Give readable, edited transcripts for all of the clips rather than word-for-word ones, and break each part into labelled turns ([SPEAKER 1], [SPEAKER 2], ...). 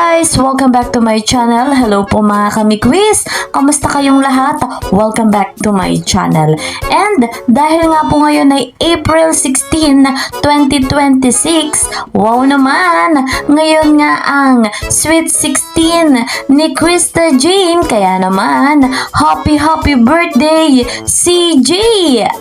[SPEAKER 1] guys! Welcome back to my channel. Hello po mga kami-quiz! Kamusta kayong lahat? Welcome back to my channel. And dahil nga po ngayon ay April 16, 2026, wow naman! Ngayon nga ang Sweet 16 ni Krista Jane. Kaya naman, happy birthday CJ!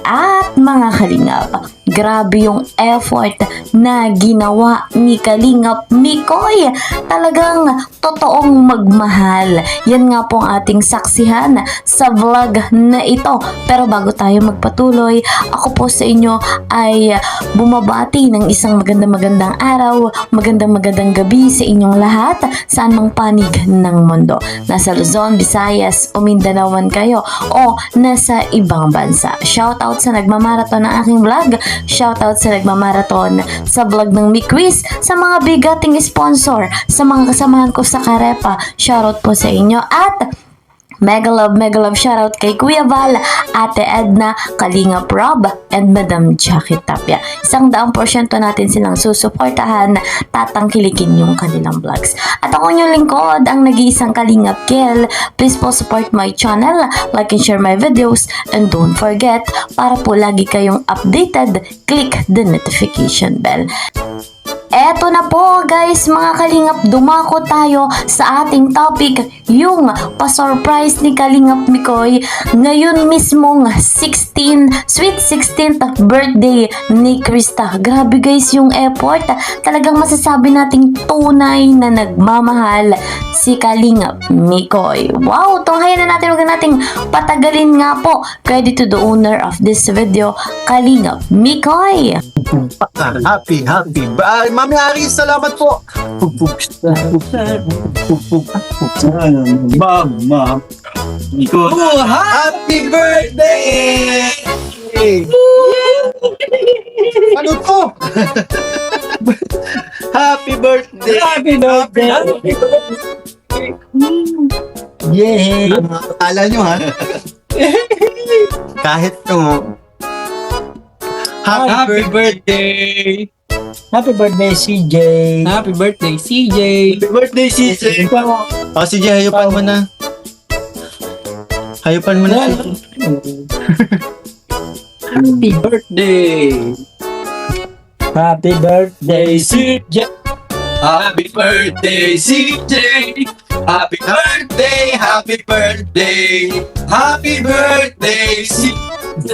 [SPEAKER 1] At mga kalingap, grabe yung effort na ginawa ni Kalingap Mikoy. Talagang totoong magmahal. Yan nga po ang ating saksihan sa vlog na ito. Pero bago tayo magpatuloy, ako po sa inyo ay bumabati ng isang magandang araw, magandang gabi sa inyong lahat, saan mang panig ng mundo. Nasa Luzon, Visayas, o Mindanao man kayo, o nasa ibang bansa. Shoutout sa nagmamarathon ng aking vlog. Shoutout sa nagmamarathon sa vlog ng Mi-Quiz, sa mga bigating sponsor, sa mga kasamahan ko sa Karepa. Shoutout po sa inyo at mega love shoutout kay Kuya Val, Ate Edna, Kalingap Rob, and Madam Jackie Tapia. 100% natin silang susuportahan, tatangkilikin yung kanilang vlogs. At ako yung lingkod, ang nag-iisang Kalingap Kel. Please po support my channel, like and share my videos, and don't forget, para po lagi kayong updated, click the notification bell. Eto na po guys mga kalingap, dumako tayo sa ating topic, yung pa-surprise ni Kalingap Mikoy ngayon mismong sweet 16th birthday ni Krista. Grabe guys yung effort, talagang masasabi nating tunay na nagmamahal si Kalingap Mikoy. Wow, tunghayan na natin, huwag nating patagalin nga po. Credit to the owner of this video, Kalingap Mikoy.
[SPEAKER 2] Happy. Mami Aris, salamat po. Mama. Oh, happy birthday! Ano to? Happy birthday!
[SPEAKER 3] Happy birthday!
[SPEAKER 2] Yay! Akala nyo ha? Kahit to.
[SPEAKER 3] Happy birthday!
[SPEAKER 4] Happy birthday, CJ!
[SPEAKER 3] Happy birthday, CJ!
[SPEAKER 2] Happy birthday, CJ! Oh, CJ, hayupan mo na. Hayupan mo na.
[SPEAKER 3] Happy birthday!
[SPEAKER 4] Happy birthday, CJ!
[SPEAKER 3] Happy birthday, CJ! Happy birthday! Happy birthday! Happy birthday, CJ!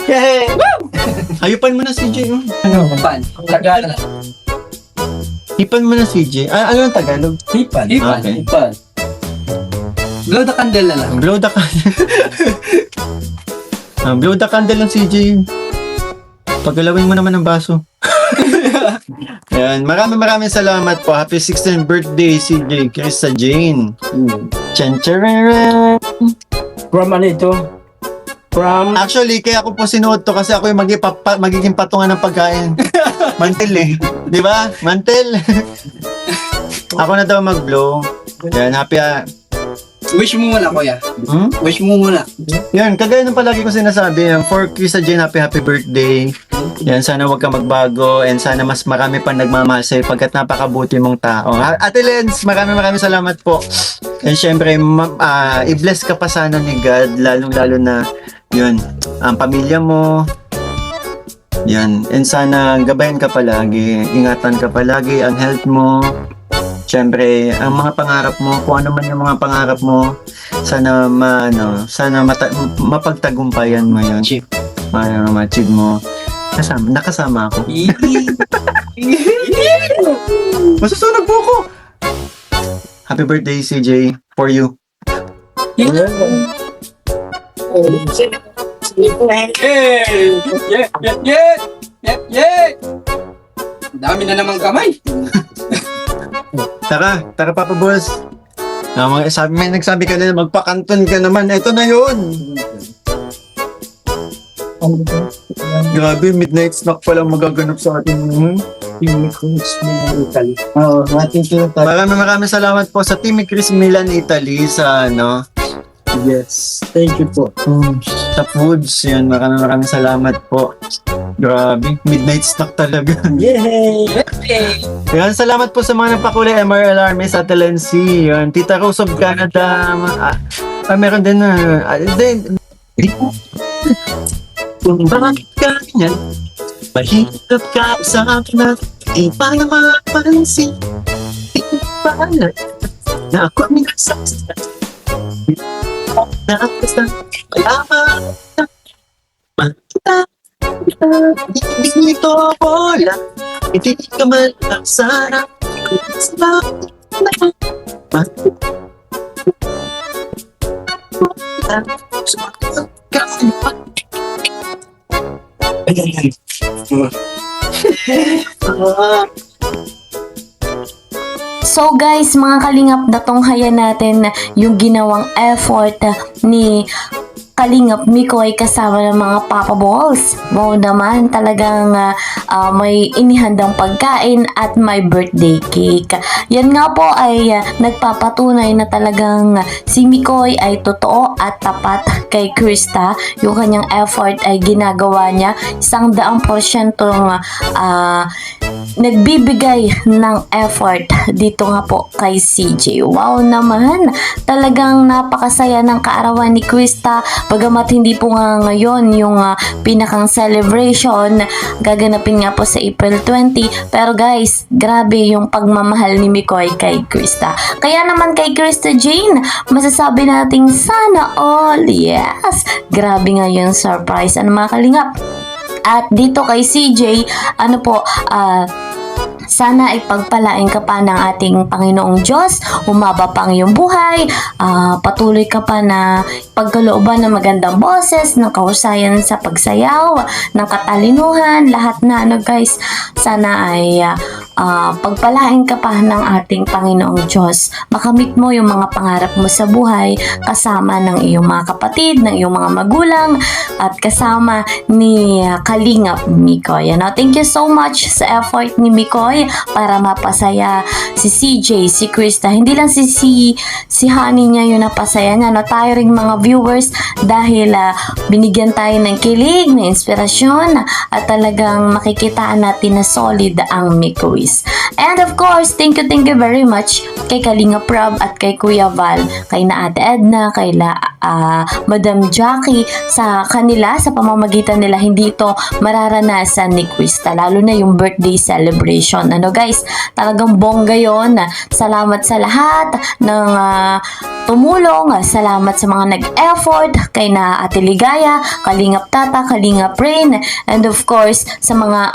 [SPEAKER 2] Yay! Hayupan mo na, CJ.
[SPEAKER 4] Ano?
[SPEAKER 3] Hipan. Tagalog.
[SPEAKER 2] Hipan mo na, CJ. Ano ang Tagalog?
[SPEAKER 4] Hipan.
[SPEAKER 3] Hipan.
[SPEAKER 2] Okay.
[SPEAKER 3] Hipan. Blow the candle na lang.
[SPEAKER 2] Blow the candle. Blow the candle lang, CJ. Paggalawin mo naman ang baso. Ayan. Maraming salamat po. Happy 16th birthday, CJ Krista Jane. Chancharere.
[SPEAKER 4] From ano ito? From...
[SPEAKER 2] Actually, kaya ako po sinuot to kasi ako yung magiging patungan ng pagkain. Mantel eh. Di ba? Mantel. Ako na daw mag-blow. Yan, happy.
[SPEAKER 3] Wish mo muna, kuya.
[SPEAKER 2] Hmm?
[SPEAKER 3] Wish mo muna.
[SPEAKER 2] Yan, kagaya ng palagi ko sinasabi, for Krista Jane, happy birthday. Yan, sana wag ka magbago and sana mas marami pang nagmamahal sa'yo pagkat napakabuti mong tao. Ate Lens, maraming salamat po. And syempre, i-bless ka pa sana ni God, lalong-lalo na yun, ang pamilya mo. Yan, and sana gabayan ka palagi, ingatan ka palagi, ang health mo. Syempre, ang mga pangarap mo, kung ano man yung mga pangarap mo, sana mapagtagumpayan mo yun. Ma-achieve mo. Nakasama ako. Masusunog po ako! Happy birthday, CJ, for you.
[SPEAKER 3] Dami na namang kamay.
[SPEAKER 2] Tara Papa Boss. May nagsabi ka na magpakanton ka naman. Ito na yun. Grabe, midnight snack pala magaganap sa atin. Maraming salamat po sa Team Chris Milan Italy sa
[SPEAKER 4] Yes, thank you po.
[SPEAKER 2] sa foods. Yan, maraming salamat po. Grabe, midnight snack talaga.
[SPEAKER 4] Yay!
[SPEAKER 2] Yan, salamat po sa mga nagpakulay, MR Alarmes, Ate Lency, yan, Tita Rose of Canada, meron din na, bakit ka ganyan? Mahirap ka sa akin na di pa na mapansin. Di pa na ako minasasal. Nakasal, mayaman na makita. Hindi nito wala. Hindi ka man ang sarap. Sa
[SPEAKER 1] So guys, mga kalingap, natunghayan natin yung ginawang effort ni Kalingap Mikoy kasama ng mga Papa Balls. Wow naman, talagang may inihandang pagkain at may birthday cake. Yan nga po ay nagpapatunay na talagang si Mikoy ay totoo at tapat kay Krista. Yung kanyang effort ay ginagawa niya 100% nagbibigay ng effort dito nga po kay CJ. Wow naman, talagang napakasaya ng kaarawan ni Krista. Bagamat hindi po nga ngayon yung pinakang celebration, gaganapin nga po sa April 20. Pero guys, grabe yung pagmamahal ni Mikoy kay Krista. Kaya naman kay Krista Jane, masasabi nating sana all. Yes, grabe nga yung surprise. Ano mga kalingap? At dito kay CJ, sana ay pagpalain ka pa ng ating Panginoong Diyos, humaba pa ang iyong buhay, patuloy ka pa na pagkalooban ng magandang boses, ng kahusayan sa pagsayaw, ng katalinuhan, lahat na guys, sana ay pagpalain ka pa ng ating Panginoong Diyos. Makamit mo yung mga pangarap mo sa buhay, kasama ng iyong mga kapatid, ng iyong mga magulang, at kasama ni Kalingap Mikoy. Thank you so much sa effort ni Mikoy para mapasaya si CJ, si Krista. Hindi lang si Honey niya yung napasaya niya. Tayo ring mga viewers dahil binigyan tayo ng kilig, ng inspirasyon, at talagang makikitaan natin na solid ang Mikoys. And of course, thank you very much kay Kalinga Prab at kay Kuya Val, kay na Ate Edna, kay Madam Jackie. Sa kanila, sa pamamagitan nila, hindi ito mararanasan ni Krista, lalo na yung birthday celebration. Guys, talagang bongga yon. Salamat sa lahat ng tumulong. Salamat sa mga nag-effort kay na Ate Ligaya, Kalingap Tata, Kalingap Rain, and of course sa mga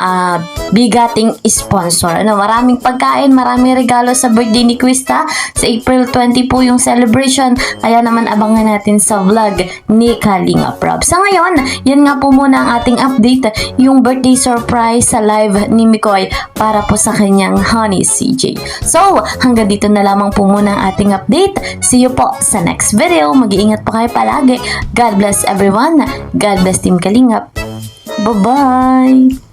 [SPEAKER 1] bigating sponsor. Maraming pagkain, maraming regalo sa birthday ni Krista. Sa April 20 po yung celebration, kaya naman abangan natin sa vlog ni Kalingap Rob. Sa ngayon, yan nga po muna ang ating update, yung birthday surprise sa live ni Mikoy para po sa kanyang Honey CJ. So, hanggang dito na lamang po muna ang ating update. See you po sa next video. Mag-iingat po kayo palagi. God bless everyone. God bless Team Kalingap. Bye-bye!